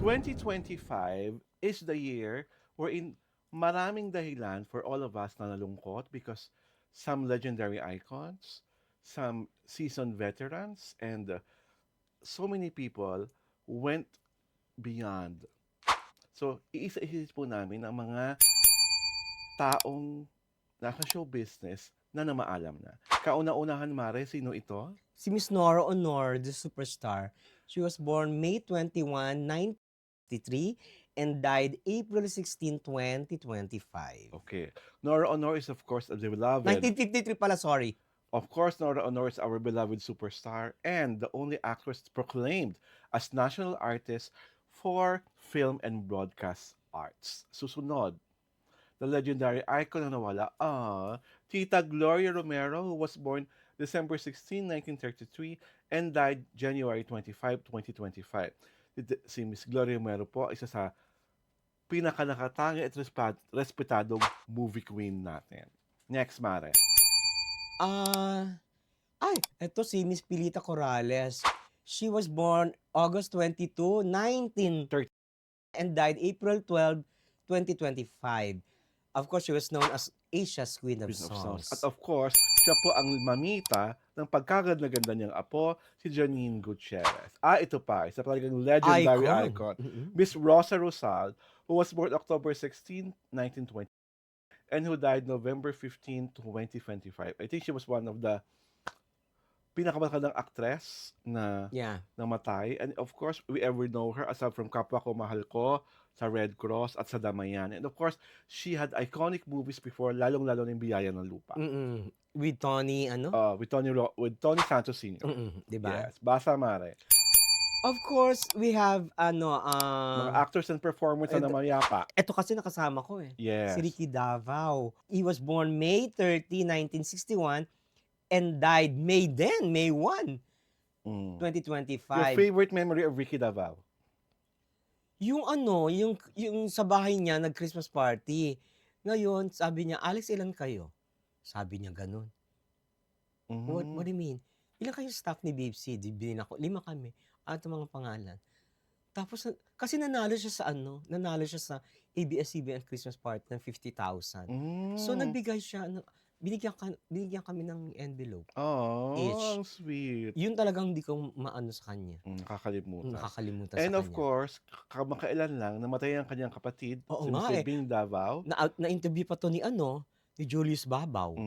2025 is the year wherein maraming dahilan for all of us na nalungkot because some legendary icons, some seasoned veterans, and so many people went beyond. So, iisa-isa po namin ang mga taong nasa show business na namaalam na. Kauna-unahan, Mare, sino ito? Si Miss Nora Honor, the superstar. She was born May 21, 1953 and died April 16, 2025. Okay. Nora Honor is, of course, a beloved. 1953 pala, sorry. Of course, Nora Honor is our beloved superstar and the only actress proclaimed as national artist for film and broadcast arts. Susunod, the legendary icon na nawala, Tita Gloria Romero, who was born December 16, 1933 and died January 25, 2025. Si Miss Gloria Romero po, isa sa pinakanakatangi at respetadong movie queen natin. Next, Mare. Ito si Miss Pilita Corrales. She was born August 22, 1930 and died April 12, 2025. Of course, she was known as Asia's Queen of Songs. At of course, siya po ang mamita ng pagkaganda-ganda niyang apo, si Janine Gutierrez. Ito pa, isa talagang legendary icon. Miss Rosa Rosal, who was born October 16, 1920, and who died November 15, 2025. I think she was one of the pinakamatandang actress na namatay. And of course, we ever know her aside from Kapwa Ko Mahal Ko, sa Red Cross at sa Damayan. And of course, she had iconic movies before, lalong-lalo ng Biyaya ng Lupa. With Tony, with Tony Santos Sr. Diba? Yes. Basa, Mare. Of course, we have, mga actors and performers na namayapa. Ito kasi nakasama ko eh. Yes. Si Ricky Davao. He was born May 30, 1961 and died May 1, 2025. Your favorite memory of Ricky Davao? Yung sa bahay niya, nag-Christmas party. Ngayon, sabi niya, Alex, ilan kayo? Sabi niya ganun. What do you mean? Ilan kayo staff ni Bibsi? Bilhin ako, 5 kami. At mga pangalan. Tapos, kasi nanalo siya sa ABS-CBN Christmas party ng 50,000. So, nagbigay siya, binigyan kami ng envelope. Oh, sweet. Yun talagang hindi ko maano sa kanya. Nakakalimutan sa kanya. And of course, kamakailan lang, namatay ang kanyang kapatid, si Mr. Bing Davao. Na-interview pa to ni Julius Babaw.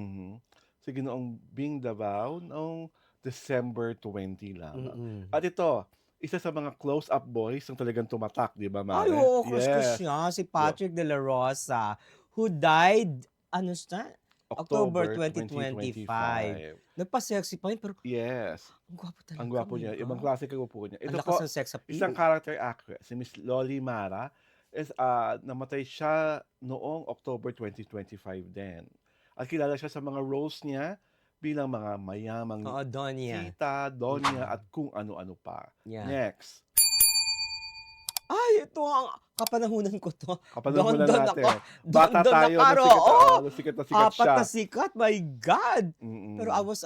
Si Ginoong Bing Davao noong December 20 lang. At ito, isa sa mga close-up boys ang talagang tumatak, di ba, Mare? Oo, crush siya. Si Patrick De La Rosa, who died, October 2025. Nagpa-sexy pa yun, pero yes. Ang gwapo talaga. Ang gwapo niya. Ibang klase ka po niya. Ito po, isang character actress, si Miss Loli Mara, is namatay siya noong October 2025 din. At kilala siya sa mga roles niya bilang mga mayamang tita, donya, at kung ano-ano pa. Next. Ito ang kapanahunan ko to. Kapanahunan natin. Ako. Bata tayo, sikat na sikat siya. Apat na sikat, my God! Pero I was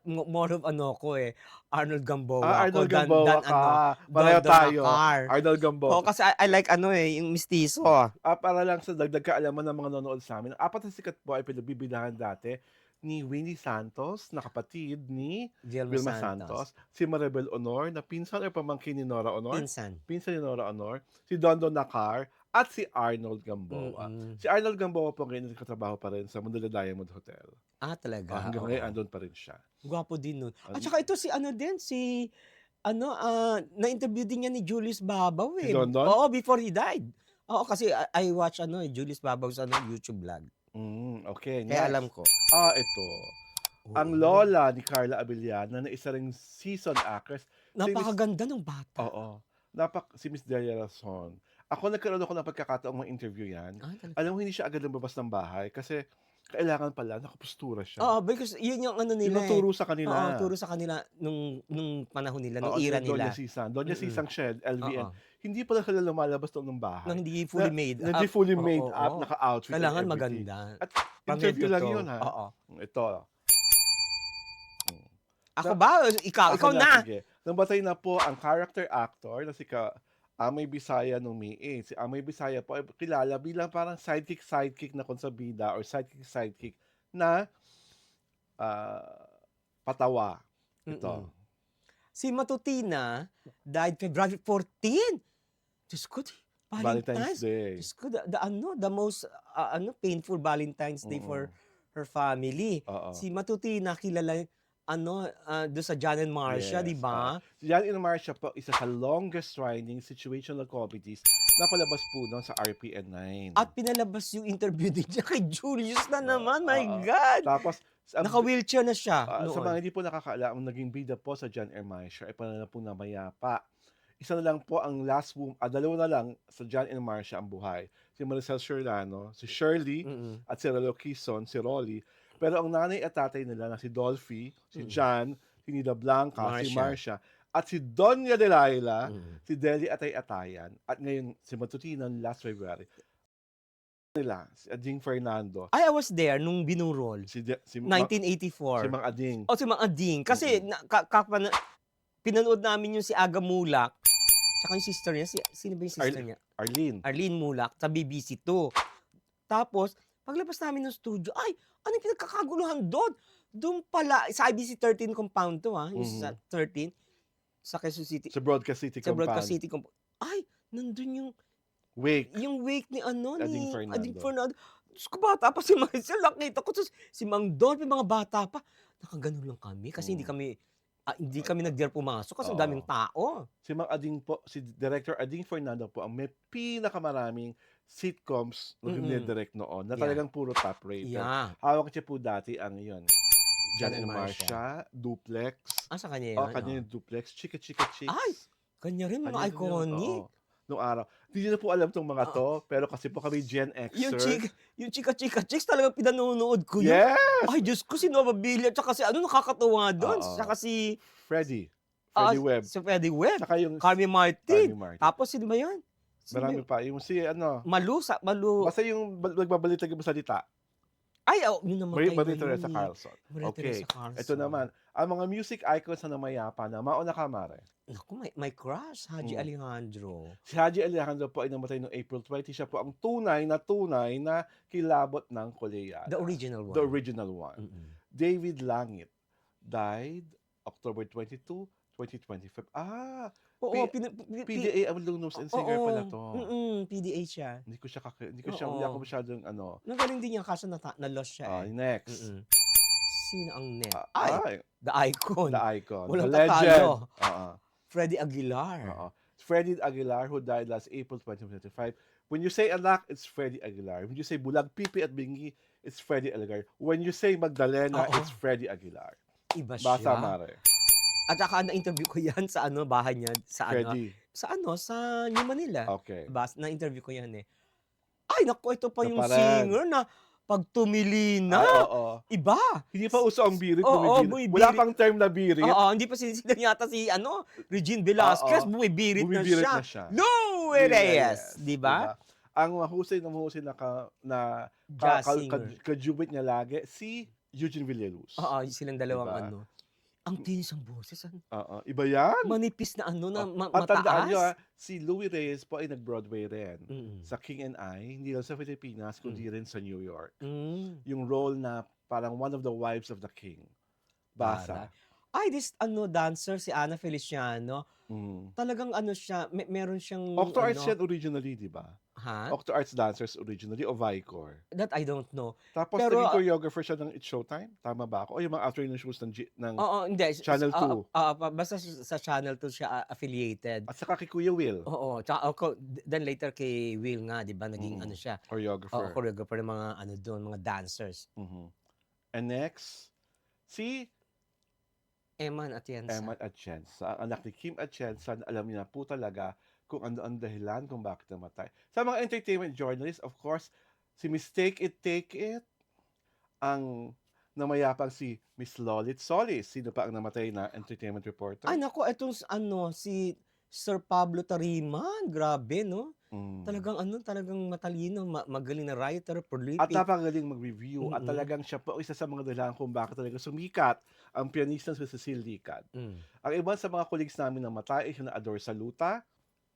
more of Arnold Gamboa. Arnold Gamboa ka. Pareho tayo. Arnold Gamboa. Kasi I like yung mistiso. Para lang sa dagdag kaalaman ng mga nanonood sa amin, apat na sikat po ay pinagbibilangan dati ni Winnie Santos, na kapatid ni Vilma Santos, si Maribel Honor, na pinsan o pamangkin ni Nora Honor, pinsan ni Nora Honor, si Dondon Nakar, at si Arnold Gamboa. Si Arnold Gamboa po ngayon katrabaho pa rin sa Manila Diamond Hotel. Talaga? Hanggang ngayon, andun pa rin siya. Gwapo din nun. At saka ito na-interview din niya ni Julius Babaw eh. Si Dondon? Oo, before he died. Oo, kasi I watch Julius Babaw sa YouTube vlog. Okay, next. Kaya alam ko. Ito. Ang lola ni Carla Abellana na isa ring seasoned actress. Napakaganda ng bata. Oo. Si Miss Delia Rason. Nagkaroon ako ng pagkakataong ma-interview yan. Alam mo, hindi siya agad lumabas ng bahay kasi kailangan pala, nakapustura siya. Because yun yung nila Tinuturo sa kanila. turo sa kanila nung panahon nila, nung era nila. Doña Sisang Shed, LVN. Hindi pala sila lumalabas ng bahay. Nang hindi fully made up. Hindi fully made up, naka-outfit. Kailangan maganda. At interview lang yun, ha? Ito. Ako ba? Ikaw na. Sige. Nabatay na po ang character actor na Amay Bisaya nung May 8. Si Amay Bisaya po ay kilala bilang parang sidekick na konsabida or sidekick na ah, patawa. Mm. Ito, Si Matutina died February 14. Diyos ko, Valentine's Valentine's. Day. Diyos ko, the most painful Valentine's Day for Mm, her family. oo. Si Matutina, kilala doon sa John and Marcia, di Yes, oo. ba? Si Jan Marcia po, isa sa longest running situational comedies na palabas po noon sa RPN 9. At pinalabas yung interview din niya kay Julius na naman. My Oo. God! Tapos, Naka-wheelchair na siya sa mga noon. hindi po nakakaalam, ang naging bida po sa John R. Marcia ay panahon na po na mayapa. Isa na lang po ang dalawa na lang sa John and Marcia ang buhay. Si Maricel Soriano, si Shirley, Mm-mm. at si Rollo Quezon, si Rolly. Pero ang nanay at tatay nila na si Dolphy, si Mm. John, si Nida Blanca, si Marcia. Marcia, at si Donya Delilah, Mm. si Deli Atay-Atayan, at ngayon si Matutinan last February. Nila, si Ading Fernando, I was there nung binurol. si 1984. Mang Ading. O si Mang Ading. Kasi pinanood namin yung si Aga Mulak, tsaka yung sister niya. Sino ba yung sister niya? Arlene Mulak sa BBC2. Tapos, paglabas namin ng studio, ay, ano yung pinagkakaguluhan doon? Doon pala, sa IBC 13 compound to yung sa 13, sa Quezon City. Sa Broadcast City Sa Broadcast Compound. City compound. Ay, nandun yung Wake. ni Ading Fernando. Ading Fernando. Diyos ko, bata pa si Maricel. Nakita ko. Tapos si Mang Don, may mga bata pa. Nakaganon lang kami kasi hindi kami nag-dare pumasok kasi ang daming tao. Si Mang Ading po, si Director Ading Fernando po ang may pinakamaraming sitcoms na dinidirect noon na talagang puro top rated. Yeah. Hawak siya po dati ang yun. John and Marcia. Marcia, Duplex. Sa kanya Oh, yun. kanya yung Duplex. Chika Chika Chicks. Ay, kanya rin, mga Kanya rin yun, iconic. oo. Nung araw. Hindi nyo na po alam tong mga to, pero kasi po kami Gen Xer. Yung Chika Chicks talagang pinanonood ko yun. Yes! Ay, Diyos ko, si Nova Villa, tsaka si nakakatuwa doon. Oo. Tsaka si Freddie Webb. Si Freddie Webb. Tsaka yung Carmi Martin. Carmi Martin. Tapos sino ba yun? Marami pa. Yung si Malu. basta yung nagbabalita ng salita. Ay, yun naman kayo. Maria Teresa Carlson. Maria Okay. Teresa Carlson. Ito naman. Ang mga music icons na namayapa na. Mauna ka, Mare. Naku, may crush. Haji Alejandro. Si Haji Alejandro po ay namatay noong April 20. Siya po ang tunay na kilabot ng Koleada. The original one. The original one. Mm-mm. David Langit died October 22, 2025. Oo, PDA alumnus and singer pala to. PDA siya. Hindi ako masyadong Nagaling din niya kaso na-lost siya. Next. Sino ang next? The icon. The icon. Walang The legend. tatalo. Freddie Aguilar. Freddie Aguilar, who died last April 2025. When you say anak, it's Freddie Aguilar. When you say bulag, pipi at bingi, it's Freddie Aguilar. When you say Magdalena, it's Freddie Aguilar. Iba siya. Basa, Mare. At saka na-interview ko yan sa bahay niya. Freddie. Sa New Manila. Okay. Na-interview ko yan eh. Ay, naku, ito pa yung Naparan. singer na pag tumili na. Iba. Hindi pa uso ang birit. bumibirit. Wala pang term na birit. Hindi pa sinisilang yata si Regine Velasquez. Bumibirit na siya. Lou Reyes. Diba? Ang mahusay na Jazz singer. kajubit niya lagi, si Eugene Villaluz. Silang dalawang Diba? Ang tinis ang boses. Iba yan. Manipis na na At tandaan nyo, mataas. si Louis Reyes po ay nag-Broadway rin. Mm. Sa King and I, hindi lang sa Pilipinas, kundi rin sa New York. Mm. Yung role na parang one of the wives of the king. Basa. Ay, this dancer, si Ana Feliciano, talagang siya, meron siyang... Octo Arts yan originally, di ba? Ha? Octo Arts dancers originally o Vicor. That I don't know. Tapos Pero, naging choreographer siya ng It's Showtime? Tama ba ako? O yung mga afternoon shows ng hindi. Channel 2. Basta sa Channel 2 siya affiliated. At saka kay Kuya Will. Oo. Tsaka then later kay Will nga, di ba? Naging siya. Choreographer. Choreographer ng mga doon, mga dancers. And next, si Eman Atienza. Eman Atienza. Ang anak ni Kim Atienza, alam niya po talaga kung ano ang dahilan kung bakit namatay. Sa mga entertainment journalists, of course, si Miss Take It, ang namayapang si Miss Lolit Solis. Sino pa ang namatay na entertainment reporter? Ay, naku, itong si Sir Pablo Tariman. Grabe, no? Talagang matalino, magaling na writer, prolific. At napagaling mag-review. At talagang siya po isa sa mga dahilan kung bakit talaga sumikat ang pianista si Cecil Licad. Ang iba sa mga colleagues namin na matay ay si na Ador Saluta,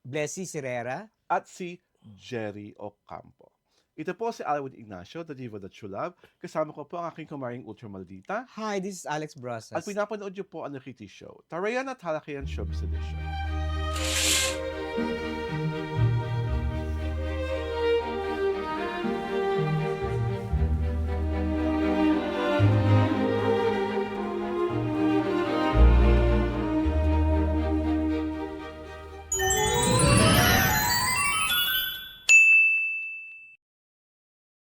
Blessy Sierra. at si Jerry Ocampo. Ito po si Alwin Ignacio, the diva that you love. Kasama ko po ang aking kumaring ultra maldita. Hi, this is Alex At Brasas. pinapanood niyo po ang Nakiti Show. Tarayan at Halakayan Showbiz Edition.